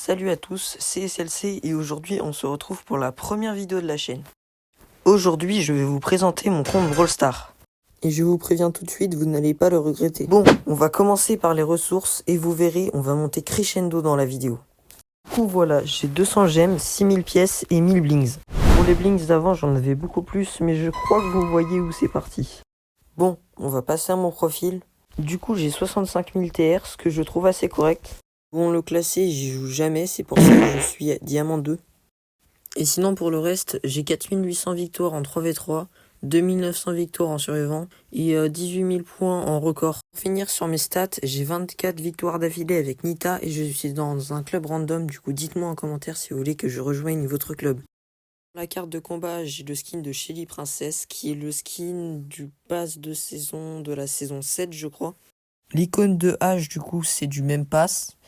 Salut à tous, c'est SLC et aujourd'hui on se retrouve pour la première vidéo de la chaîne. Aujourd'hui je vais vous présenter mon compte Brawl Stars. Et je vous préviens tout de suite, vous n'allez pas le regretter. Bon, on va commencer par les ressources et vous verrez, on va monter crescendo dans la vidéo. Du coup voilà, j'ai 200 gemmes, 6000 pièces et 1000 blings. Pour les blings d'avant j'en avais beaucoup plus, mais je crois que vous voyez où c'est parti. Bon, on va passer à mon profil. Du coup j'ai 65 000 TR, ce que je trouve assez correct. Bon, le classé, j'y joue jamais, c'est pour ça que je suis diamant 2. Et sinon, pour le reste, j'ai 4800 victoires en 3v3, 2900 victoires en survivant et 18 000 points en record. Pour finir sur mes stats, j'ai 24 victoires d'affilée avec Nita et je suis dans un club random. Du coup, dites-moi en commentaire si vous voulez que je rejoigne votre club. Pour la carte de combat, j'ai le skin de Shelly Princess qui est le skin du pass de saison de la saison 7, je crois. L'icône de H, du coup, c'est du même pass.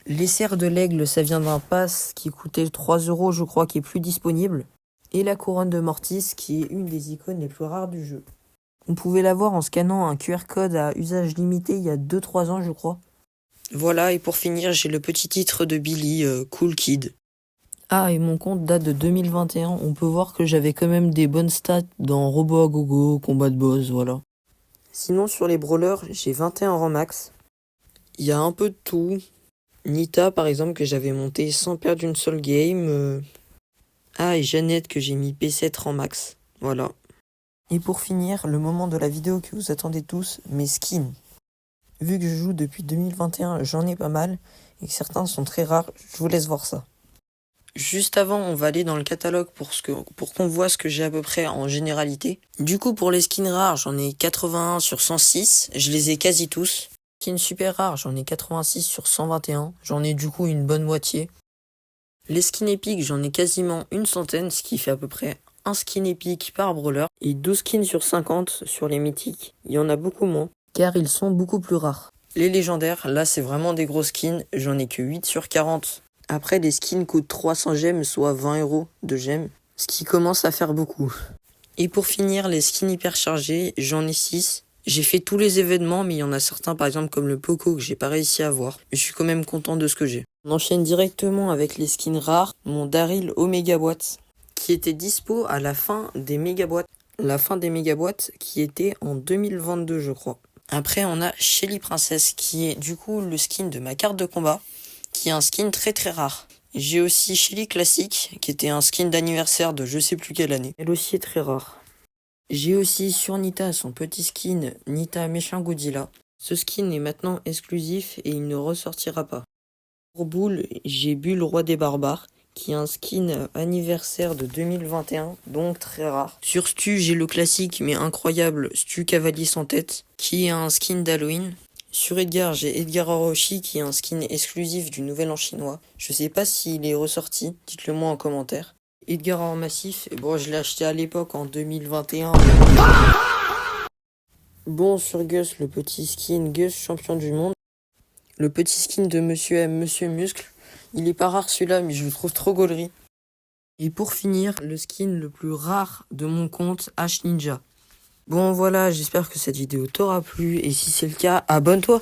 Les serres de l'aigle, ça vient d'un pass qui coûtait 3 €, je crois, qui est plus disponible. Et la couronne de Mortis, qui est une des icônes les plus rares du jeu. On pouvait l'avoir en scannant un QR code à usage limité il y a 2-3 ans, je crois. Voilà, et pour finir, j'ai le petit titre de Billy, Cool Kid. Ah, et mon compte date de 2021. On peut voir que j'avais quand même des bonnes stats dans Robo à Gogo, combat de boss, voilà. Sinon, sur les brawlers, j'ai 21 rangs max. Il y a un peu de tout. Nita, par exemple, que j'avais monté sans perdre une seule game. Ah, et Jeannette, que j'ai mis P7 rang max. Voilà. Et pour finir, le moment de la vidéo que vous attendez tous, mes skins. Vu que je joue depuis 2021, j'en ai pas mal, et que certains sont très rares, je vous laisse voir ça. Juste avant, on va aller dans le catalogue pour qu'on voit ce que j'ai à peu près en généralité. Du coup, pour les skins rares, j'en ai 81 sur 106, je les ai quasi tous. Skins super rares, j'en ai 86 sur 121, j'en ai du coup une bonne moitié. Les skins épiques, j'en ai quasiment une centaine, ce qui fait à peu près un skin épique par brawler, et 12 skins sur 50 sur les mythiques. Il y en a beaucoup moins, car ils sont beaucoup plus rares. Les légendaires, là c'est vraiment des gros skins, j'en ai que 8 sur 40. Après, les skins coûtent 300 gemmes, soit 20 € de gemmes, ce qui commence à faire beaucoup. Et pour finir, les skins hyper chargés, j'en ai 6. J'ai fait tous les événements, mais il y en a certains, par exemple, comme le Poco, que j'ai pas réussi à avoir. Mais je suis quand même content de ce que j'ai. On enchaîne directement avec les skins rares. Mon Daryl Omega Boîte, qui était dispo à la fin des méga boîtes. La fin des méga boîtes, qui était en 2022, je crois. Après, on a Shelly Princess, qui est du coup le skin de ma carte de combat, qui est un skin très très rare. J'ai aussi Shelly Classique, qui était un skin d'anniversaire de je sais plus quelle année. Elle aussi est très rare. J'ai aussi sur Nita son petit skin Nita Méchant Godzilla. Ce skin est maintenant exclusif et il ne ressortira pas. Pour Bull, j'ai Bull Roi des Barbares, qui est un skin anniversaire de 2021, donc très rare. Sur Stu, j'ai le classique mais incroyable Stu Cavalier sans tête, qui est un skin d'Halloween. Sur Edgar, j'ai Edgar Orochi, qui est un skin exclusif du Nouvel An chinois. Je sais pas s'il est ressorti, dites-le moi en commentaire. Edgar en massif, et bon, je l'ai acheté à l'époque en 2021. Bon, sur Gus, le petit skin Gus champion du monde. Le petit skin de Monsieur M, Monsieur Muscle. Il est pas rare celui-là, mais je le trouve trop gaulerie. Et pour finir, le skin le plus rare de mon compte, H Ninja. Bon voilà, j'espère que cette vidéo t'aura plu, et si c'est le cas, abonne-toi.